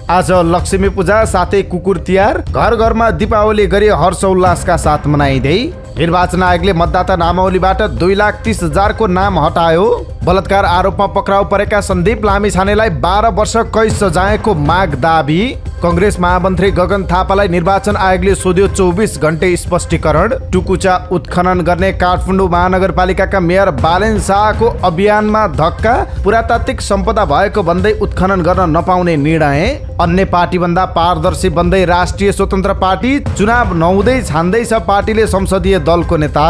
आज लक्ष्मी पूजा साथै कुकुर तिहार घर घरमा दीपावली गरी हर्ष उल्लासका साथ मनाइँदै निर्वाचन आयोगले मतदाता नामावलीबाट 2,30,000 को नाम हटायो। बलात्कार आरोपमा पक्राउ परेका सन्दीप लामिछानेलाई 12 वर्ष कैद सजायको माग दाबी। कांग्रेस महामन्त्री गगन थापालाई निर्वाचन आयोगले सोध्यो 24 घण्टे स्पष्टीकरण। टुकुचा उत्खनन गर्ने काठमाडौँ महानगरपालिकाका मेयर बालेन शाहको अभियानमा धक्का। पुरातात्विक सम्पदा भएको भन्दै उत्खनन गर्न नपाउने निर्णय। अन्य पार्टीभन्दा पारदर्शी बन्दै राष्ट्रिय स्वतन्त्र पार्टी चुनाव नहुँदै छान्दैछ पार्टीले संसदीय दलको नेता।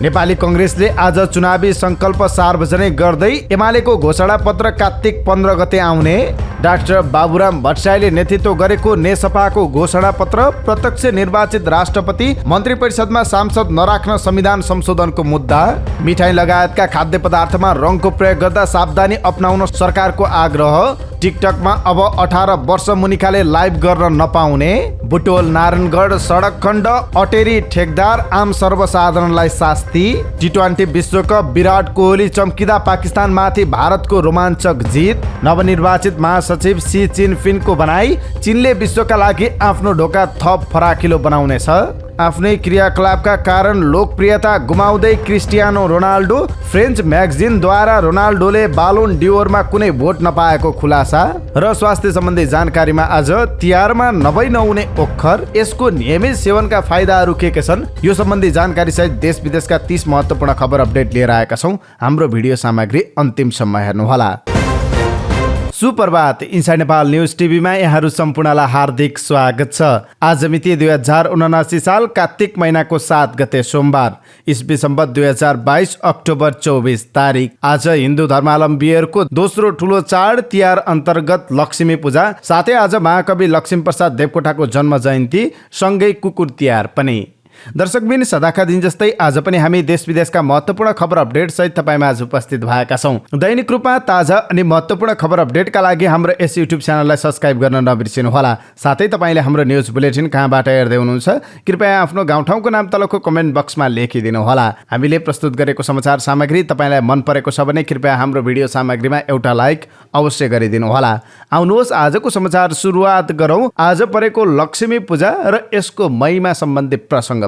नेपाली कांग्रेसले आज चुनावी संकल्प सार्वजनिक गर्दै एमालेको घोषणा पत्र कार्तिक 15 गते आउने। डाक्टर बाबुराम भट्टराईले नेतृत्व गरेको नेसपाको घोषणा पत्र प्रत्यक्ष निर्वाचित राष्ट्रपति मन्त्री परिषदमा सांसद नराख्न संविधान संशोधनको मुद्दा। मिठाई लगायतका खाद्य पदार्थमा रङको प्रयोग गर्दा सावधानी अपनाउन सरकारको आग्रह। टिकटकमा अब 18 वर्ष मुनिकाले लाइभ गर्न नपाउने। बुटोल नारायणगढ सडक खण्ड अटेरी ठेकदार आम सर्वसाधारणलाई शास्ति। T20 विश्वकप विराट कोहली चम्किँदा पाकिस्तानमाथि भारतको रोमाञ्चक जित। नवनिर्वाचित महासचिव सी चिनफिनको भनाई चीनले विश्वका लागि आफ्नो ढोका थप फराकिलो बनाउनेछ। आफ्नै क्रियाकलापका कारण लोकप्रियता गुमाउँदै क्रिस्टियानो रोनाल्डो। फ्रेन्च म्यागजिनद्वारा रोनाल्डोले बालोन डिओरमा कुनै भोट नपाएको खुलासा। र स्वास्थ्य सम्बन्धी जानकारीमा आज तिहारमा नभई नहुने ओखर, यसको नियमित सेवनका फाइदाहरू के छन्, यो सम्बन्धी जानकारी सहित देश विदेशका 30 महत्त्वपूर्ण खबर अपडेट लिएर आएका छौँ। हाम्रो भिडियो सामग्री अन्तिमसम्म हेर्नुहोला। सुप्रभात, इन्साइड नेपाल न्युज टिभीमा यहाँहरू सम्पूर्णलाई हार्दिक स्वागत छ। आज मिति 2079 साल कार्तिक महिनाको 7 गते सोमबार, इस्वी सम्वत 2022 अक्टोबर 24 तारिक। आज हिन्दू धर्मावलम्बीहरूको दोस्रो ठुलो चाड तिहार अन्तर्गत लक्ष्मी पूजा, साथै आज महाकवि लक्ष्मीप्रसाद देवकोटाको जन्म जयन्ती, सँगै कुकुर तिहार पनि। दर्शकबिन सदाका दिन जस्तै आज पनि हामी देश विदेशका महत्त्वपूर्ण खबर अपडेट सहित तपाईमा आज उपस्थित भएका छौँ। दैनिक रूपमा ताजा अनि महत्त्वपूर्ण खबर अपडेटका लागि हाम्रो यस युट्युब च्यानललाई सब्स्क्राइब गर्न नबिर्सिनुहोला। साथै तपाईले हाम्रो न्युज बुलेटिन कहाँबाट हेर्दै हुनुहुन्छ कृपया आफ्नो गाउँठाउँको नाम तलको कमेन्ट बक्समा लेखिदिनुहोला। हामीले प्रस्तुत गरेको समाचार सामग्री तपाईलाई मन परेको छ भने कृपया हाम्रो भिडियो सामग्रीमा एउटा लाइक अवश्य गरिदिनुहोला। आउनुहोस् आजको समाचार सुरुवात गरौँ आज परेको लक्ष्मी पूजा र यसको महिमा सम्बन्धी प्रसङ्ग।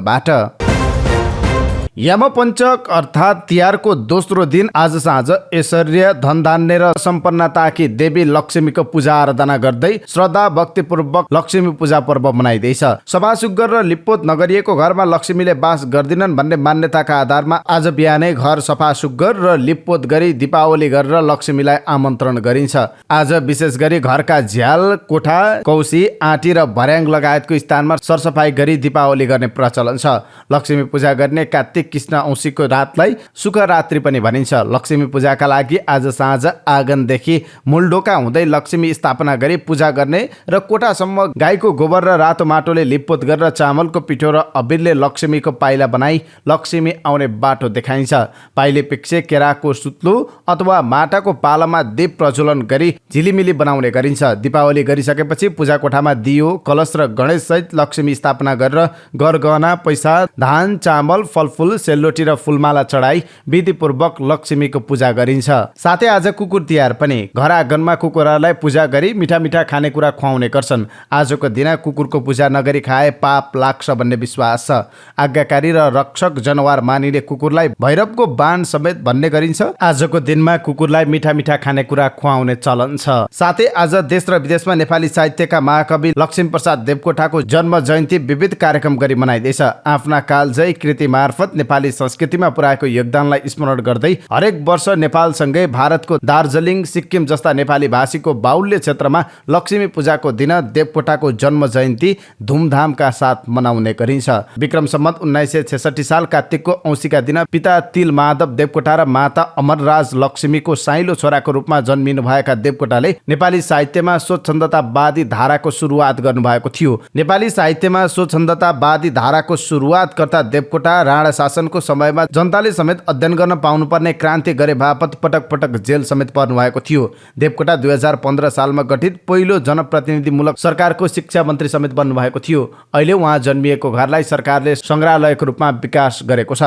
यमपञ्चक अर्थात् तिहारको दोस्रो दिन आज साँझ ऐश्वर्य धनधान्य र सम्पन्नताकी देवी लक्ष्मीको पूजा आराधना गर्दै श्रद्धा भक्तिपूर्वक लक्ष्मी पूजा पर्व मनाइँदैछ। सफासुग्घर र लिप्पोत नगरिएको घरमा लक्ष्मीले बास गर्दिनन् भन्ने मान्यताका आधारमा आज बिहानै घर सफासुग्घर र लिप्पोत गरी दीपावली गरेर लक्ष्मीलाई आमन्त्रण गरिन्छ। आज विशेष गरी घरका झ्याल, कोठा, कौसी, आँटी र भर्याङ लगायतको स्थानमा सरसफाई गरी दीपावली गर्ने प्रचलन छ। लक्ष्मी पूजा गर्ने कार्तिक कृष्ण औँसीको रातलाई शुक्ररात्रि पनि भनिन्छ। लक्ष्मी पूजाका लागि आज साँझ आँगनदेखि मूलढोका हुँदै लक्ष्मी स्थापना गरी पूजा गर्ने र कोठासम्म गाईको गोबर र रातो माटोले लिप्पोत गरेर चामलको पिठो र अबिरले लक्ष्मीको पाइला बनाई लक्ष्मी आउने बाटो देखाइन्छ। पाइले पिक्से केराको सुत्लो अथवा माटाको पालामा दीप प्रज्वलन गरी झिलिमिली बनाउने गरिन्छ। दीपावली गरिसकेपछि पूजा कोठामा दियो, कलश र गणेश सहित लक्ष्मी स्थापना गरेर गरगहना, पैसा, धान, चामल, फलफुल, सेलरोटी र फुलमाला चढाई विधिपूर्वक लक्ष्मीको पूजा गरिन्छ। साथै आज कुकुर तिहार पनि। घर आँगनमा कुकुरहरूलाई पूजा गरी मिठा मिठा खानेकुरा खुवाउने गर्छन्। आजको दिन कुकुरको पूजा नगरी खाए पाप लाग्छ भन्ने विश्वास छ। आज्ञाकारी र रक्षक जनावर मानिने कुकुरलाई भैरवको बाण समेत भन्ने गरिन्छ। आजको दिनमा कुकुरलाई मिठा मिठा खानेकुरा खुवाउने चलन छ। साथै आज देश र विदेशमा नेपाली साहित्यका महाकवि लक्ष्मीप्रसाद देवकोटाको जन्म जयन्ती विविध कार्यक्रम गरी मनाइँदैछ। आफ्ना कालजयी कृति मार्फत नेपाली संस्कृतिमा पुर्याएको योगदानलाई स्मरण गर्दै हरेक वर्ष नेपालसँगै भारतको दार्जिलिङ, सिक्किम जस्ता नेपाली भाषीको बाहुल्य क्षेत्रमा लक्ष्मी पूजाको दिन देवकोटाको जन्म जयन्ती धुमधामका साथ मनाउने गरिन्छ। विक्रम सम्वत 1966 साल कार्तिकको औँसीका दिन पिता तिल माधव देवकोटा र माता अमरराज लक्ष्मीको साइलो छोराको रूपमा जन्मिनु भएका देवकोटाले नेपाली साहित्यमा स्वच्छन्दतावादी धाराको सुरुवात गर्नुभएको थियो। नेपाली साहित्यमा स्वच्छन्दतावादी धाराको सुरुवातकर्ता देवकोटा राणा शासनको समयमा जनताले समेत अध्ययन गर्न पाउनुपर्ने क्रान्ति गरे बापत पटक पटक जेल समेत पर्नु भएको थियो। देवकोटा 2015 सालमा गठित पहिलो जनप्रतिनिधिमूलक सरकारको शिक्षा मन्त्री समेत बन्नु भएको थियो। अहिले उहाँ जन्मिएको घरलाई सरकारले संग्रहालयको रूपमा विकास गरेको छ।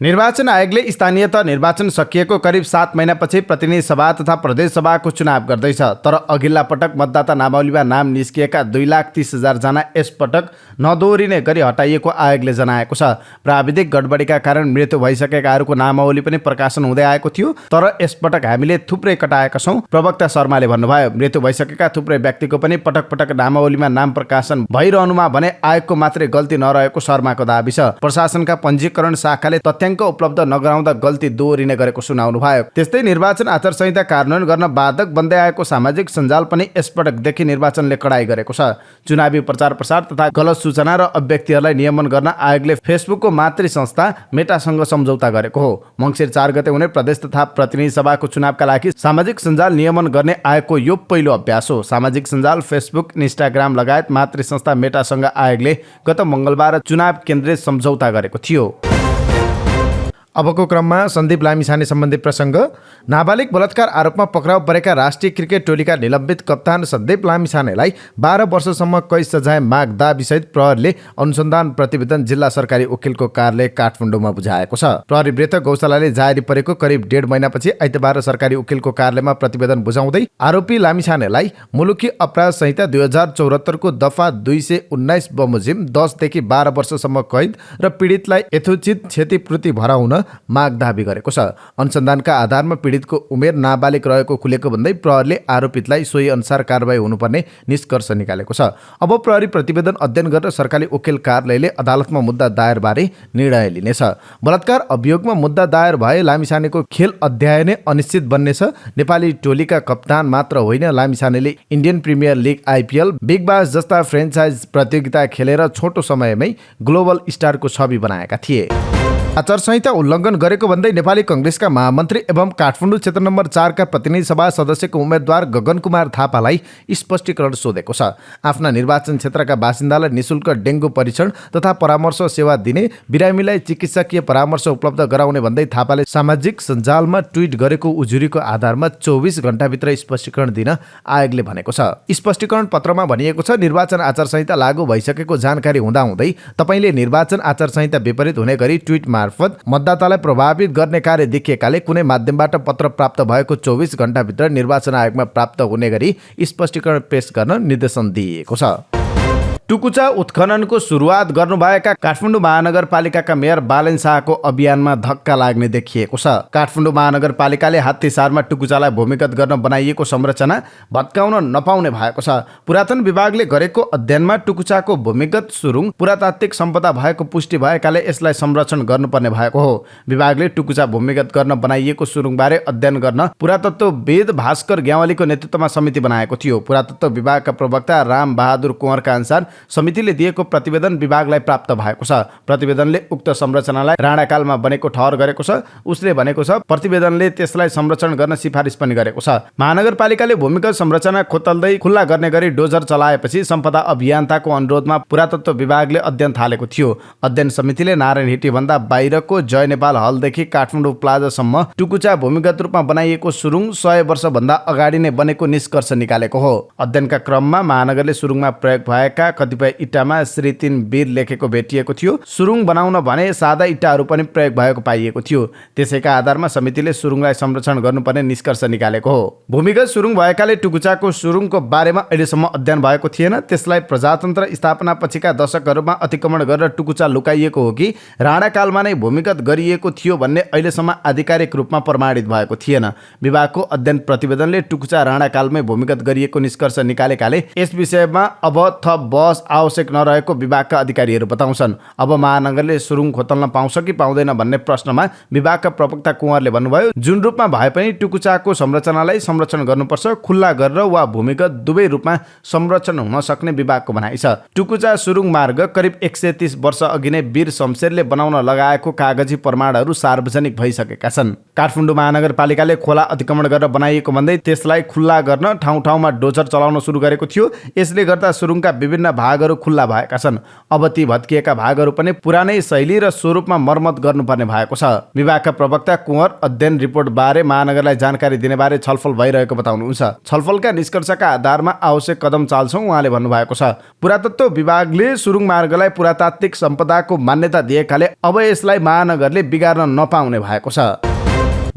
निर्वाचन आयोगले स्थानीय तह निर्वाचन सकिएको करिब 7 महिनापछि प्रतिनिधि सभा तथा प्रदेश सभाको चुनाव गर्दैछ। तर अघिल्ला पटक मतदाता नामावलीमा नाम निस्किएका 2,30,000 जना यसपटक नदोहोरिने गरी हटाइएको आयोगले जनाएको छ। प्राविधिक गडबडीका कारण मृत्यु भइसकेकाहरूको नामावली पनि प्रकाशन हुँदै आएको थियो, तर यसपटक हामीले थुप्रै कटाएका छौँ, प्रवक्ता शर्माले भन्नुभयो। मृत्यु भइसकेका थुप्रै व्यक्तिको पनि पटक पटक नामावलीमा नाम प्रकाशन भइरहनुमा भने आयोगको मात्रै गल्ती नरहेको शर्माको दाबी छ। प्रशासनका पञ्जीकरण शाखाले तथ्याङ्क उपलब्ध नगराउँदा गल्ती दोहोरिने गरेको सुनाउनु भयो। त्यस्तै निर्वाचन आचार संहिता कार्यान्वयन गर्न बाधक बन्दै आएको सामाजिक सञ्जाल पनि यसपटकदेखि निर्वाचनले कडाई गरेको छ। चुनावी प्रचार प्रसार तथा गलत सूचना र अभिव्यक्तिहरूलाई नियमन गर्न आयोगले फेसबुकको मातृ संस्था मेटासँग सम्झौता गरेको हो। मङ्सिर 4 गते हुने प्रदेश तथा प्रतिनिधि सभाको चुनावका लागि सामाजिक सञ्जाल नियमन गर्ने आयोगको यो पहिलो अभ्यास हो। सामाजिक सञ्जाल फेसबुक, इन्स्टाग्राम लगायत मातृ संस्था मेटासँग आयोगले गत मङ्गलबार चुनाव केन्द्रित सम्झौता गरेको थियो। अबको क्रममा सन्दीप लामिछाने सम्बन्धी प्रसङ्ग। नाबालिग बलात्कार आरोपमा पक्राउ परेका राष्ट्रिय क्रिकेट टोलीका निलम्बित कप्तान सन्दीप लामिछानेलाई 12 वर्षसम्म कैद सजाय माग्दा विषय प्रहरीले अनुसन्धान प्रतिवेदन जिल्ला सरकारी वकिलको कार्यालय काठमाडौँमा बुझाएको छ। प्रहरी वृत्त गौशालाले जारी परेको करिब 1.5 महिनापछि आइतबार सरकारी वकिलको कार्यालयमा प्रतिवेदन बुझाउँदै आरोपी लामिछानेलाई मुलुकी अपराध संहिता 2074 को दफा 219 बमोजिम 10 देखि 12 वर्षसम्म कैद र पीडितलाई यथोचित क्षतिपूर्ति भराउन माग दाबी गरेको छ। अनुसन्धानका आधारमा पीडितको उमेर नाबालिग रहेको खुलेको भन्दै प्रहरीले आरोपितलाई सोही अनुसार कारबाही हुनुपर्ने निष्कर्ष निकालेको छ। अब प्रहरी प्रतिवेदन अध्ययन गरेर सरकारी वकिल कार्यालयले अदालतमा मुद्दा दायर बारे निर्णय लिनेछ। बलात्कार अभियोगमा मुद्दा दायर भए लामिछानेको खेल अध्याय नै अनिश्चित बन्नेछ। नेपाली टोलीका कप्तान मात्र होइन, लामिछानेले Indian premier league, IPL, big bash जस्ता फ्रेन्चाइज प्रतियोगिता खेलेर छोटो समयमै ग्लोबल स्टारको छवि बनाएका थिए। आचार संहिता उल्लङ्घन गरेको भन्दै नेपाली कङ्ग्रेसका महामन्त्री एवं काठमाडौँ क्षेत्र नम्बर 4 का प्रतिनिधि सभा सदस्यको उम्मेद्वार गगन कुमार थापालाई स्पष्टीकरण सोधेको छ। आफ्ना निर्वाचन क्षेत्रका बासिन्दालाई निशुल्क डेङ्गु परीक्षण तथा परामर्श सेवा दिने, बिरामीलाई चिकित्सकीय परामर्श उपलब्ध गराउने भन्दै थापाले सामाजिक सञ्जालमा ट्विट गरेको उजुरीको आधारमा 24 घण्टाभित्र स्पष्टीकरण दिन आयोगले भनेको छ। स्पष्टीकरण पत्रमा भनिएको छ, निर्वाचन आचार संहिता लागू भइसकेको जानकारी हुँदाहुँदै तपाईले निर्वाचन आचार संहिता विपरीत हुने गरी ट्विट मार्फत मतदातालाई प्रभावित गर्ने कार्य देखिएकाले कुनै माध्यमबाट पत्र प्राप्त भएको 24 घण्टाभित्र निर्वाचन आयोगमा प्राप्त हुने गरी स्पष्टीकरण पेश गर्न निर्देशन दिइएको छ। टुकुचा उत्खननको सुरुवात गर्नुभएका काठमाडौँ महानगरपालिकाका मेयर बालेन शाहको अभियानमा धक्का लाग्ने देखिएको छ। काठमाडौँ महानगरपालिकाले हात्तीसारमा टुकुचालाई भूमिगत गर्न बनाइएको संरचना भत्काउन नपाउने भएको छ। पुरातन विभागले गरेको अध्ययनमा टुकुचाको भूमिगत सुरुङ पुरातात्विक सम्पदा भएको पुष्टि भएकाले यसलाई संरक्षण गर्नुपर्ने भएको हो। विभागले टुकुचा भूमिगत गर्न बनाइएको सुरुङबारे अध्ययन गर्न पुरातत्वविद भास्कर ग्यावालीको नेतृत्वमा समिति बनाएको थियो। पुरातत्व विभागका प्रवक्ता राम बहादुर कुँवरका अनुसार समितिले दिएको प्रतिवेदन विभागलाई प्राप्त भएको छ। प्रतिवेदनले उक्त संरचनालाई राणाकालमा बनेको ठहर गरेको छ। उसले भनेको छ, प्रतिवेदनले त्यसलाई संरक्षण गर्न सिफारिस पनि गरेको छ। महानगरपालिकाले भूमिगत संरचना खोतल्दै खुल्ला गर्ने गरी डोजर चलाएपछि सम्पदा अभियन्ताको अनुरोधमा पुरातत्व विभागले अध्ययन थालेको थियो। अध्ययन समितिले नारायण हिटी भन्दा बाहिरको जय नेपाल हलदेखि काठमाडौँ प्लाजासम्म टुकुचा भूमिगत रूपमा बनाइएको सुरुङ 100 वर्षभन्दा अगाडि नै बनेको निष्कर्ष निकालेको हो। अध्ययनका क्रममा महानगरले सुरुङमा प्रयोग भएका कतिपय इँटामा श्री 3 वीर लेखेको भेटिएको थियो। सुरुङ बनाउन भने सादा इँटाहरू पनि प्रयोग भएको पाइएको थियो। त्यसैका आधारमा समितिले सुरुङलाई संरक्षण गर्नुपर्ने निष्कर्ष निकालेको हो। भूमिगत सुरुङ भएकाले टुकुचाको सुरुङको बारेमा अहिलेसम्म अध्ययन भएको थिएन। त्यसलाई प्रजातन्त्र स्थापना पछिका दशकहरूमा अतिक्रमण गरेर टुकुचा लुकाइएको हो कि राणाकालमा नै भूमिगत गरिएको थियो भन्ने अहिलेसम्म आधिकारिक रूपमा प्रमाणित भएको थिएन। विभागको अध्ययन प्रतिवेदनले टुकुचा राणाकालमै भूमिगत गरिएको निष्कर्ष निकालेकाले यस विषयमा अब थप बहस आवश्यक नरहेको विभागका अधिकारीहरू बताउँछन्। अब महानगरले सुरुङ खोतल्न पाउँछ कि पाउँदैन भन्ने प्रश्नमा विभागका प्रवक्ता कुँवरले भन्नुभयो, जुन रूपमा भए पनि टुकुचाको संरचनालाई संरक्षण गर्नुपर्छ। खुल्ला गरेर वा भूमिगत दुवै रूपमा संरक्षण हुन सक्ने विभागको भनाइ छ। टुकुचा सुरुङ मार्ग करिब 130 वर्ष अघि नै वीर शमशेरले बनाउन लगाएको कागजी प्रमाणहरू सार्वजनिक भइसकेका छन्। काठमाडौँ महानगरपालिकाले खोला अतिक्रमण गरेर बनाइएको भन्दै त्यसलाई खुल्ला गर्न ठाउँ ठाउँमा डोजर चलाउन सुरु गरेको थियो। यसले गर्दा सुरुङका विभिन्न भागहरू खुल्ला भएका छन्। अब ती भत्किएका भागहरू पनि पुरानै शैली र स्वरूपमा मर्मत गर्नुपर्ने भएको छ। विभागका प्रवक्ता कुँवर अध्ययन रिपोर्ट बारे महानगरलाई जानकारी दिने बारे छलफल भइरहेको बताउनुहुन्छ। छलफलका निष्कर्षका आधारमा आवश्यक कदम चाल्छौँ उहाँले भन्नुभएको छ। पुरातत्व विभागले सुरुङ मार्गलाई पुरातात्विक सम्पदाको मान्यता दिएकाले अब यसलाई महानगरले बिगार्न नपाउने भएको छ।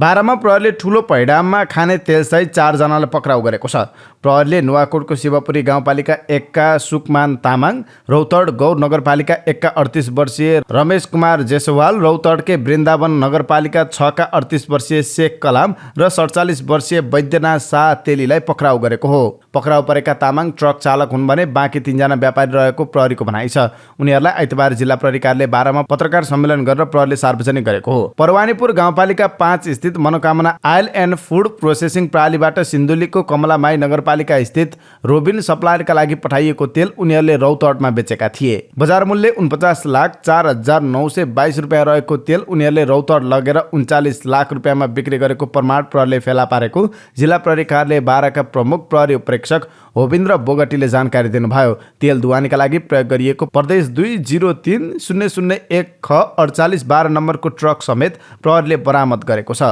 बाह्रमा प्रहरीले ठुलो पैडाममा खाने तेलसहित 4 जनालाई पक्राउ गरेको छ। प्रहरीले नुवाकोटको शिवपुरी गाउँपालिका 1 का सुकमान तामाङ, रौतड गौर नगरपालिका 1 का 38 वर्षीय रमेश कुमार जेसवाल, रौतडकै वृन्दावन नगरपालिका 6 का 38 वर्षीय शेख कलाम र 47 वर्षीय वैद्यनाथ शाह तेलीलाई पक्राउ गरेको हो। पक्राउ परेका तामाङ ट्रक चालक हुन् भने बाँकी 3 जना व्यापारी रहेको प्रहरीको भनाइ छ। उनीहरूलाई आइतबार जिल्ला प्रहरी कार्यालय 12 मा पत्रकार सम्मेलन गरेर प्रहरीले सार्वजनिक गरेको हो। परवानीपुर गाउँपालिका 5 स्थित मनोकामना आयल एन्ड फुड प्रोसेसिङ प्रणालीबाट सिन्धुलीको कमलामाई नगरपालिका स्थित रोबिन सप्लायरका लागि पठाइएको तेल उनीहरूले रौतहटमा बेचेका थिए। बजार मूल्य 49,04,922 रुपियाँ रहेको तेल उनीहरूले रौतहट लगेर 39 लाख रुपियाँमा बिक्री गरेको प्रमाण प्रहरीले फेला पारेको जिल्ला प्रहरी कार्यालय 12 का प्रमुख प्रहरी उपरीक्षक होविन्द्र बोगटीले जानकारी दिनुभयो। तेल दुवानीका लागि प्रयोग गरिएको प्रदेश 203001 ख 4812 नम्बरको ट्रक समेत प्रहरीले बरामद गरेको छ।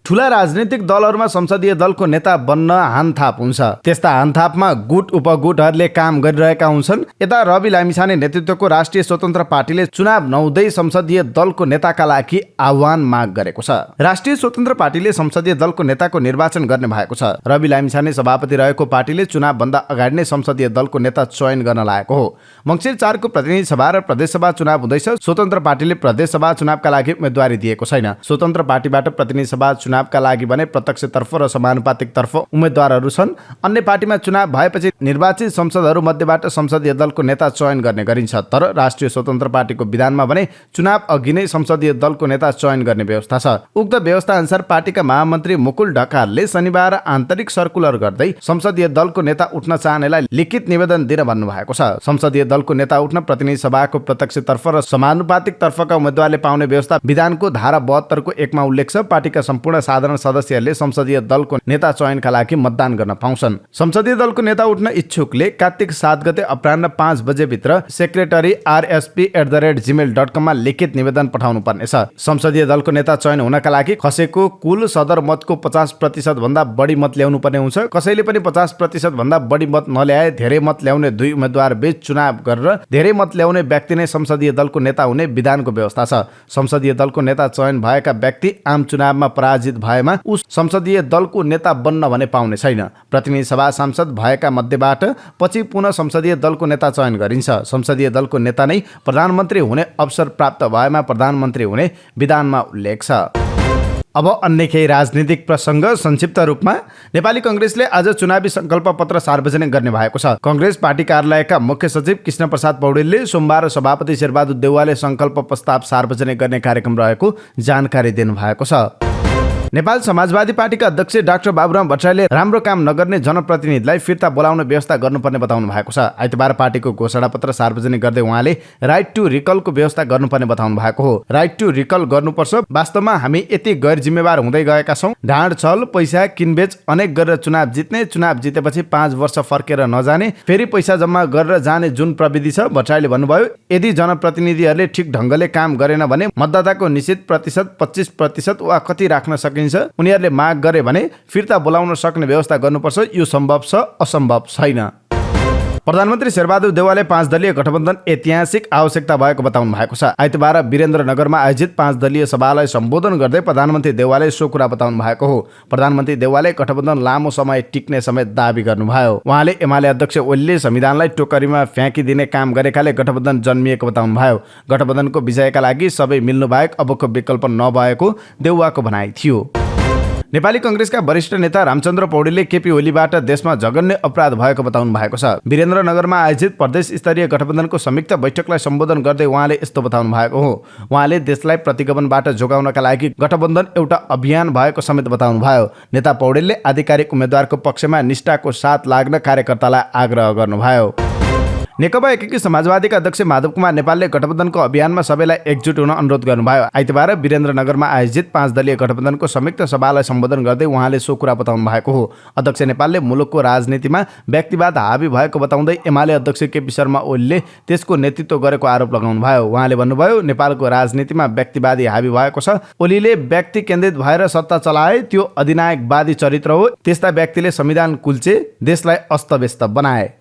ठूला राजनीतिक दलहरूमा संसदीय दलको नेता बन्न हानथाप हुन्छ। त्यस्ता हानथापमा गुट उपगुटहरूले काम गरिरहेका हुन्छन्। यता रवि लामिछाने नेतृत्वको राष्ट्रिय स्वतन्त्र पार्टीले चुनाव नहुँदै संसदीय दलको नेताका लागि आह्वान माग गरेको छ। राष्ट्रिय स्वतन्त्र पार्टीले संसदीय दलको नेताको निर्वाचन गर्ने भएको छ। रवि लामिछाने सभापति रहेको पार्टीले चुनावभन्दा अगाडि नै संसदीय दलको नेता चयन गर्न लागेको हो। मङ्सिर 4 को प्रतिनिधि सभा र प्रदेशसभा चुनाव हुँदैछ। स्वतन्त्र पार्टीले प्रदेशसभा चुनावका लागि उम्मेदवारी दिएको छैन। स्वतन्त्र पार्टीबाट प्रतिनिधि सभा चुनावका लागि भने प्रत्यक्षतर्फ र समानुपातिक तर्फ उम्मेदवारहरू छन्। अन्य पार्टीमा चुनाव भएपछि निर्वाचित संसदहरू मध्येबाट संसदीय दलको नेता चयन गर्ने गरिन्छ। तर राष्ट्रिय स्वतन्त्र पार्टीको विधानमा भने चुनाव अघि नै संसदीय दलको नेता चयन गर्ने व्यवस्था छ। उक्त व्यवस्था अनुसार पार्टीका महामन्त्री मुकुल ढकालले शनिबार आन्तरिक सर्कुलर गर्दै संसदीय दलको नेता उठ्न चाहनेलाई लिखित निवेदन दिन भन्नुभएको छ। संसदीय दलको नेता उठ्न प्रतिनिधि सभाको प्रत्यक्षतर्फ र समानुपातिक तर्फका उम्मेदवारले पाउने व्यवस्था विधानको धारा 72 को 1 मा उल्लेख छ। पार्टीका सम्पूर्ण साधारण सदस्यहरूले संसदीय दलको नेता चयनका लागि मतदान गर्न पाउँछन्। संसदीय दलको नेता उठ्न इच्छुकले कार्तिक 7 गते अपराह्न 5 बजे भित्र secretary@rsp@gmail.com मा लिखित निवेदन पठाउनु पर्नेछ। संसदीय दलको नेता चयन हुनका लागि खसेको कुल सदर मतको 50% भन्दा बढी मत ल्याउनु पर्ने हुन्छ। कसैले पनि 50% भन्दा बढी मत नल्याए धेरै मत ल्याउने 2 उम्मेदवार बीच चुनाव गरेर धेरै मत ल्याउने व्यक्ति नै संसदीय दलको नेता हुने विधानको व्यवस्था छ। संसदीय दलको नेता चयन भएका व्यक्ति आम चुनावमा पराजित भएमा उस संसदीय दलको नेता बन्न भने पाउने छैन। प्रतिनिधि सभा सांसद भएका मध्येबाट पछि पुनः संसदीय दलको नेता चयन गरिन्छ। संसदीय दलको नेता नै प्रधानमन्त्री हुने अवसर प्राप्त भएमा प्रधानमन्त्री हुने विधानमा उल्लेख छ। अब अन्य केही राजनीतिक प्रसङ्ग संक्षिप्त रूपमा। नेपाली कांग्रेसले आज चुनावी संकल्प पत्र सार्वजनिक गर्ने भएको छ। कांग्रेस पार्टी कार्यालयका मुख्य सचिव कृष्ण प्रसाद पौडेलले सोमबार सभापति शेरबहादुर देउवाले संकल्प प्रस्ताव सार्वजनिक गर्ने कार्यक्रम रहेको जानकारी दिनुभएको छ। नेपाल समाजवादी पार्टीका अध्यक्ष डाक्टर बाबुराम भट्टराईले राम्रो काम नगर्ने जनप्रतिनिधिलाई फिर्ता बोलाउन व्यवस्था गर्नुपर्ने बताउनु भएको छ। आइतबार पार्टीको घोषणापत्र सार्वजनिक गर्दै उहाँले राइट टु रिकलको व्यवस्था गर्नुपर्ने बताउनु भएको हो। राइट टु रिकल गर्नुपर्छ। वास्तवमा हामी यति गैर जिम्मेवार हुँदै गएका छौँ। ढाँड छल पैसा किनबेच अनेक गरेर चुनाव जित्ने, चुनाव जितेपछि 5 वर्ष फर्केर नजाने, फेरि पैसा जम्मा गरेर जाने जुन प्रविधि छ। भट्टराईले भन्नुभयो, यदि जनप्रतिनिधिहरूले ठिक ढङ्गले काम गरेन भने मतदाताको निश्चित प्रतिशत 25% वा कति राख्न उनीहरूले माग गरे भने फिर्ता बोलाउन सक्ने व्यवस्था गर्नुपर्छ। यो सम्भव छ, असम्भव छैन। प्रधानमन्त्री शेरबहादुर देउवाले 5 दलीय गठबन्धन ऐतिहासिक आवश्यकता भएको बताउनु भएको छ। आइतबार वीरेन्द्रनगरमा आयोजित 5 दलीय सभालाई सम्बोधन गर्दै प्रधानमन्त्री देउवाले सो कुरा बताउनु भएको हो। प्रधानमन्त्री देउवाले गठबन्धन लामो समय टिक्ने समेत दाबी गर्नुभयो। उहाँले एमाले अध्यक्ष ओलीले संविधानलाई टोकरीमा फ्याँकिदिने काम गरेकाले गठबन्धन जन्मिएको बताउनुभयो। गठबन्धनको विजयका लागि सबै मिल्नु बाहेक अबको विकल्प नभएको देउवाको भनाइ थियो। नेपाली कांग्रेसका वरिष्ठ नेता रामचन्द्र पौडेलले केपी ओलीबाट देशमा जघन्य अपराध भएको बताउनु भएको छ। वीरेन्द्रनगरमा आयोजित प्रदेश स्तरीय गठबन्धनको संयुक्त बैठकलाई सम्बोधन गर्दै उहाँले यस्तो बताउनु भएको हो। उहाँले देशलाई प्रतिगमनबाट जोगाउनका लागि गठबन्धन एउटा अभियान भएको समेत बताउनु भयो। नेता पौडेलले आधिकारिक उम्मेद्वारको पक्षमा निष्ठाको साथ लाग्न कार्यकर्तालाई आग्रह गर्नुभयो। नेकपा एकीकृत समाजवादीका अध्यक्ष माधव कुमार नेपालले गठबन्धनको अभियानमा सबैलाई एकजुट हुन अनुरोध गर्नुभयो। आइतबार वीरेन्द्रनगरमा आयोजित 5 दलीय गठबन्धनको संयुक्त सभालाई सम्बोधन गर्दै उहाँले सो कुरा बताउनु भएको हो। अध्यक्ष नेपालले मुलुकको राजनीतिमा व्यक्तिवाद हावी भएको बताउँदै एमाले अध्यक्ष केपी शर्मा ओलीले त्यसको नेतृत्व गरेको आरोप लगाउनु भयो। उहाँले भन्नुभयो, नेपालको राजनीतिमा व्यक्तिवादी हावी भएको छ। ओलीले व्यक्ति केन्द्रित भएर सत्ता चलाए, त्यो अधिनायकवादी चरित्र हो। त्यस्ता व्यक्तिले संविधान कुल्चे, देशलाई अस्तव्यस्त बनाए।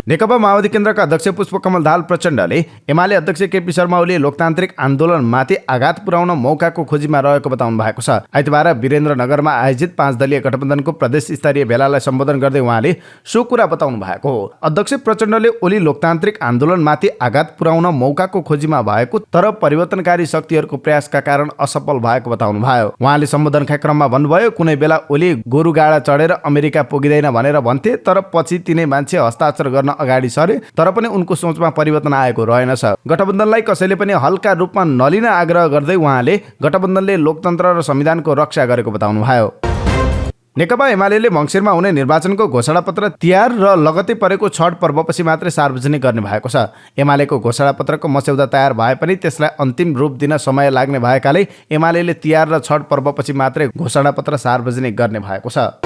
नेकपा माओवादी केन्द्रका अध्यक्ष पुष्पकमल दाहाल प्रचण्डले एमाले अध्यक्ष केपी शर्मा ओलीले लोकतान्त्रिक आन्दोलनमाथि आघात पुर्याउन मौकाको खोजीमा रहेको बताउनु भएको छ। आइतबार वीरेन्द्रनगरमा आयोजित 5 दलीय गठबन्धनको प्रदेश स्तरीय भेलालाई सम्बोधन गर्दै उहाँले सो कुरा बताउनु भएको हो। अध्यक्ष प्रचण्डले ओली लोकतान्त्रिक आन्दोलनमाथि आघात पुर्याउन मौकाको खोजीमा भएको तर परिवर्तनकारी शक्तिहरूको प्रयासका कारण असफल भएको बताउनु भयो। उहाँले सम्बोधनका क्रममा भन्नुभयो, कुनै बेला ओली गोरुगाडा चढेर अमेरिका पुगिँदैन भनेर भन्थे, तर पछि तिनै मान्छे हस्ताक्षर गर्न अगाडि सरे, तर पनि उनको सोचमा परिवर्तन आएको रहेनछ। गठबन्धनलाई कसैले पनि हल्का रूपमा नलिन आग्रह गर्दै उहाँले गठबन्धनले लोकतन्त्र र संविधानको रक्षा गरेको बताउनु भयो। नेकपा एमाले मङ्सिरमा हुने निर्वाचनको घोषणापत्र तिहार र लगतै परेको छठ पर्वपछि मात्रै सार्वजनिक गर्ने भएको छ। एमालेको घोषणापत्रको मस्यौदा तयार भए पनि त्यसलाई अन्तिम रूप दिन समय लाग्ने भएकाले एमाले तिहार र छठ पर्वपछि मात्रै घोषणापत्र सार्वजनिक गर्ने भएको छ।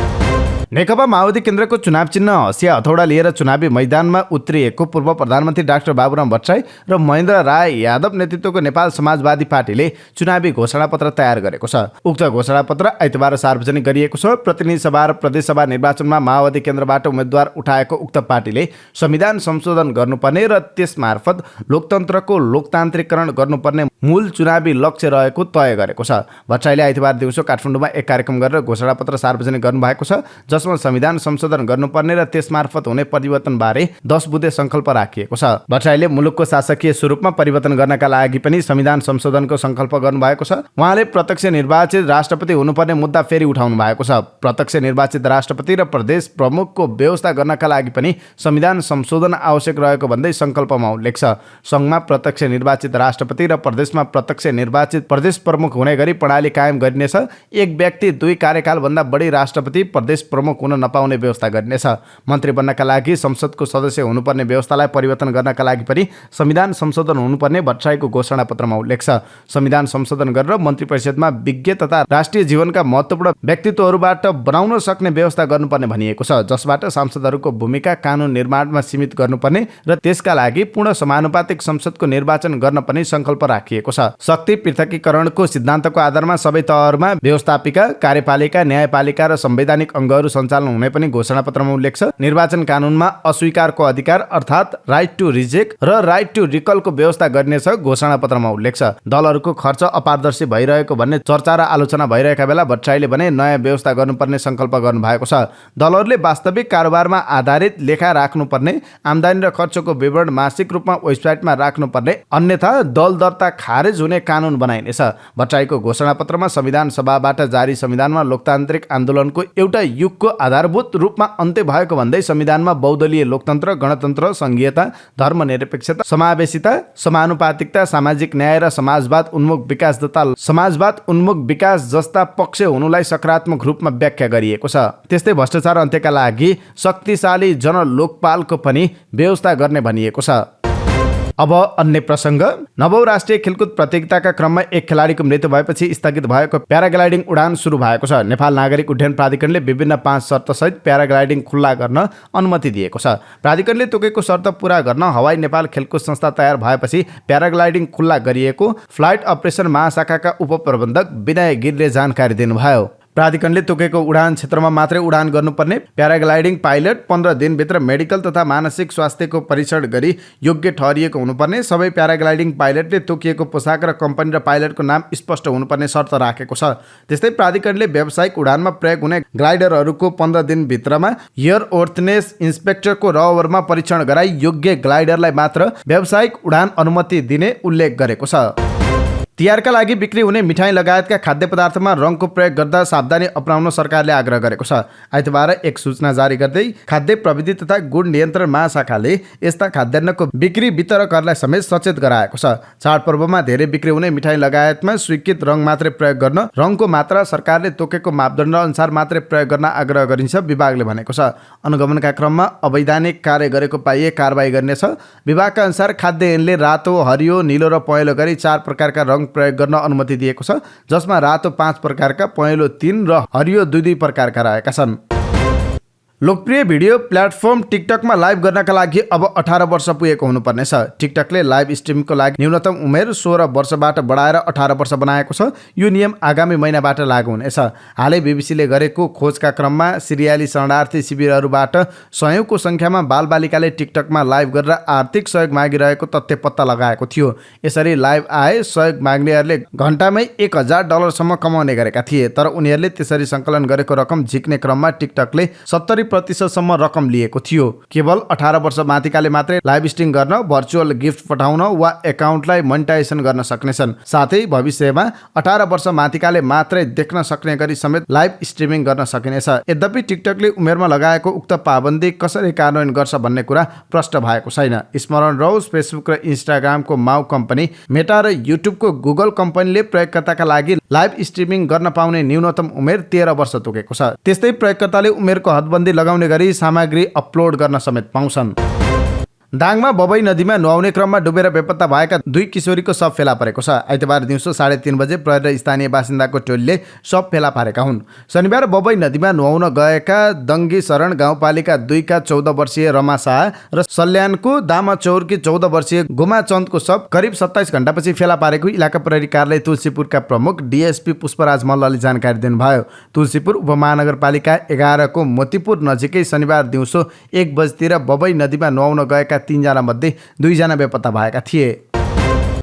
नेकपा माओवादी केन्द्रको चुनाव चिन्ह हँसिया हथौडा लिएर चुनावी मैदानमा उत्रिएको पूर्व प्रधानमन्त्री डाक्टर बाबुराम भट्टराई र महेन्द्र राय यादव नेतृत्वको नेपाल समाजवादी पार्टीले चुनावी घोषणापत्र तयार गरेको छ। उक्त घोषणापत्र आइतबार सार्वजनिक गरिएको छ। प्रतिनिधि सभा र प्रदेशसभा निर्वाचनमा माओवादी केन्द्रबाट उम्मेद्वार उठाएको उक्त पार्टीले संविधान संशोधन गर्नुपर्ने र त्यसमार्फत लोकतन्त्रको लोकतान्त्रिकरण गर्नुपर्ने मूल चुनावी लक्ष्य रहेको तय गरेको छ। भट्टराईले आइतबार दिउँसो काठमाडौँमा एक कार्यक्रम गरेर घोषणापत्र सार्वजनिक गर्नुभएको छ, जसमा संविधान संशोधन गर्नुपर्ने र त्यसमार्फत हुने परिवर्तनबारे 10 बुँदे संकल्प राखिएको छ। भट्टराईले मुलुकको शासकीय स्वरूपमा परिवर्तन गर्नका लागि पनि संविधान संशोधनको संकल्प गर्नुभएको छ। उहाँले प्रत्यक्ष निर्वाचित राष्ट्रपति हुनुपर्ने मुद्दा फेरि उठाउनु भएको छ। प्रत्यक्ष निर्वाचित राष्ट्रपति र प्रदेश प्रमुखको व्यवस्था गर्नका लागि पनि संविधान संशोधन आवश्यक रहेको भन्दै संकल्पमा उल्लेख छ। सङ्घमा प्रत्यक्ष निर्वाचित राष्ट्रपति र प्रदेशमा प्रत्यक्ष निर्वाचित प्रदेश प्रमुख हुने गरी प्रणाली कायम गरिनेछ। एक व्यक्ति 2 कार्यकालभन्दा बढी राष्ट्रपति प्रदेश प्रमुख हुन नपाउने व्यवस्था गरिनेछ। मन्त्री बन्नका लागि संसदको सदस्य हुनुपर्ने व्यवस्थालाई परिवर्तन गर्नका लागि पनि संविधान संशोधन हुनुपर्ने भट्टराईको घोषणापत्रमा उल्लेख छ। संविधान संशोधन गरेर मन्त्री परिषदमा विज्ञ तथा राष्ट्रिय जीवनका महत्त्वपूर्ण व्यक्तित्वहरूबाट बनाउन सक्ने व्यवस्था गर्नुपर्ने भनिएको छ, जसबाट सांसदहरूको भूमिका कानुन निर्माणमा सीमित गर्नुपर्ने र त्यसका लागि पूर्ण समानुपातिक संसदको निर्वाचन गर्न पनि संकल्प राखिएको छ। शक्ति पृथकीकरणको सिद्धान्तको आधारमा सबै तहहरूमा व्यवस्थापिका, कार्यपालिका, न्यायपालिका र संवैधानिक अङ्गहरू सञ्चालन हुने पनि घोषणापत्रमा उल्लेख छ। निर्वाचन कानुनमा अस्वीकारको अधिकार अर्थात् राइट टु रिजेक्ट र राइट टु रिकलको व्यवस्था गरिनेछ घोषणापत्रमा उल्लेख छ। दलहरूको खर्च अपारदर्शी भइरहेको भन्ने चर्चा र आलोचना भइरहेका बेला भट्टराईले भने नयाँ व्यवस्था गर्नुपर्ने संकल्प गर्नुभएको छ। दलहरूले वास्तविक कारोबारमा आधारित लेखा राख्नुपर्ने, आम्दानी र खर्चको विवरण मासिक रूपमा वेबसाइटमा राख्नुपर्ने, अन्यथा दल दर्ता खारेज हुने कानुन बनाइनेछ। भट्टराईको घोषणापत्रमा संविधान सभाबाट जारी संविधानमा लोकतान्त्रिक आन्दोलनको एउटा युगको आधारभूत रूपमा अन्त्य भएको भन्दै संविधानमा बहुदलीय लोकतन्त्र, गणतन्त्र, संघीयता, धर्मनिरपेक्षता, समावेशिता, समानुपातिकता, सामाजिक न्याय र समाजवाद उन्मुख विकास जस्ता पक्ष हुनुलाई सकारात्मक रूपमा व्याख्या गरिएको छ। त्यस्तै भ्रष्टाचार अन्त्यका लागि शक्तिशाली जनलोकपालको पनि व्यवस्था गर्ने भनिएको छ। अब अन्य प्रसङ्ग। नवौं राष्ट्रिय खेलकुद प्रतियोगिताका क्रममा एक खेलाडीको मृत्यु भएपछि स्थगित भएको प्याराग्लाइडिङ उडान सुरु भएको छ। नेपाल नागरिक उड्डयन प्राधिकरणले विभिन्न 5 शर्तसहित प्याराग्लाइडिङ खुल्ला गर्न अनुमति दिएको छ। प्राधिकरणले तोकेको शर्त पूरा गर्न हवाई नेपाल खेलकुद संस्था तयार भएपछि प्याराग्लाइडिङ खुल्ला गरिएको फ्लाइट अपरेसन महाशाखाका उपप्रबन्धक विनय गिरीले जानकारी दिनुभयो। प्राधिकरणले तोकेको उडान क्षेत्रमा मात्रै उडान गर्नुपर्ने प्याराग्लाइडिङ पाइलट 15 दिनभित्र मेडिकल तथा मानसिक स्वास्थ्यको परीक्षण गरी योग्य ठहरिएको हुनुपर्ने, सबै प्याराग्लाइडिङ पाइलटले तोकिएको पोसाक र कम्पनी र पाइलटको नाम स्पष्ट हुनुपर्ने शर्त राखेको छ। त्यस्तै प्राधिकरणले व्यावसायिक उडानमा प्रयोग हुने ग्लाइडरहरूको 15 दिनभित्रमा एयरवर्थनेस इन्सपेक्टरको रवरमा परीक्षण गराई योग्य ग्लाइडरलाई मात्र व्यावसायिक उडान अनुमति दिने उल्लेख गरेको छ। तिहारका लागि बिक्री हुने मिठाई लगायतका खाद्य पदार्थमा रङको प्रयोग गर्दा सावधानी अपनाउन सरकारले आग्रह गरेको छ। आइतबार एक सूचना जारी गर्दै खाद्य प्रविधि तथा गुण नियन्त्रण महाशाखाले यस्ता खाद्यान्नको बिक्री वितरकहरूलाई समेत सचेत गराएको छ। चाडपर्वमा धेरै बिक्री हुने मिठाई लगायतमा स्वीकृत रङ मात्रै प्रयोग गर्न, रङको मात्रा सरकारले तोकेको मापदण्ड अनुसार मात्रै प्रयोग गर्न आग्रह गरिन्छ विभागले भनेको छ। अनुगमनका क्रममा अवैधानिक कार्य गरेको पाइए कारबाही गर्नेछ। विभागका अनुसार खाद्य ऐनले रातो, हरियो, नीलो र पहेँलो गरी 4 प्रकारका रङ प्रयोग गर्न अनुमति दिएको छ, जसमा रातो 5 प्रकारका, पहेँलो 3 र हरियो 2 प्रकारका रहेका छन्। लोकप्रिय भिडियो प्लेटफर्म टिकटकमा लाइभ गर्नका लागि अब 18 वर्ष पुगेको हुनुपर्नेछ। टिकटकले लाइभ स्ट्रिमको लागि न्यूनतम उमेर 16 वर्षबाट बढाएर 18 वर्ष बनाएको छ। यो नियम आगामी महिनाबाट लागू हुनेछ। हालै बीबीसीले गरेको खोजका क्रममा सिरियाली शरणार्थी शिविरहरूबाट सयौंको संख्यामा बालबालिकाले टिकटकमा लाइभ गरेर आर्थिक सहयोग मागिरहेको तथ्य पत्ता लगाएको थियो। यसरी लाइभ आए सहयोग माग्नेहरूले घण्टामै $1000 कमाउने गरेका थिए, तर उनीहरूले त्यसरी सङ्कलन गरेको रकम झिक्ने क्रममा टिकटकले 70% रकम लिएको थियो। केवल 18 वर्ष माथिकाले मात्रै लाइभ स्ट्रिम गर्न, भर्चुअल गिफ्ट पठाउन वा एकाउन्टलाई मोनेटाइजेसन गर्न सक्नेछन्। साथै भविष्यमा 18 वर्ष माथिकाले मात्रै देख्न सक्ने गरी समेत लाइभ स्ट्रिमिङ गर्न सकिनेछ। यद्यपि टिकटकले उमेरमा लगाएको उक्त पाबन्दी कसरी कार्यान्वयन गर्छ भन्ने कुरा प्रष्ट भएको छैन। स्मरण रहोस्, फेसबुक र इन्स्टाग्रामको माउ कम्पनी मेटा र युट्युबको गुगल कम्पनीले प्रयोगकर्ताका लागि लाइभ स्ट्रिमिङ गर्न पाउने न्यूनतम उमेर 13 वर्ष तोकेको छ। त्यस्तै प्रयोगकर्ताले उमेरको हदबन्दी लगाउने गरी सामग्री अपलोड गर्न समेत पाउँछन्। दाङमा बबई नदीमा नुहाउने क्रममा डुबेर बेपत्ता भएका 2 किशोरीको शव फेला परेको छ। आइतबार दिउँसो 3:30 बजे प्रहरी र स्थानीय बासिन्दाको टोलीले शव फेला पारेका हुन्। शनिबार बबई नदीमा नुहाउन गएका दङ्गी शरण गाउँपालिका 2 का 14 वर्षीय रमा शाह र सल्यानको दामाचौरकी 14 वर्षीय गुमा चन्दको शव करिब 27 घण्टापछि फेला पारेको इलाका प्रहरी कार्यालय तुलसीपुरका प्रमुख डीएसपी पुष्पराज मल्लले जानकारी दिनुभयो। तुलसीपुर उपमहानगरपालिका 11 को मोतीपुर नजिकै शनिबार दिउँसो 1 बजेतिर बबई नदीमा नुहाउन गएका 3 जना मध्ये 2 जना बेपत्ता भएका थिए।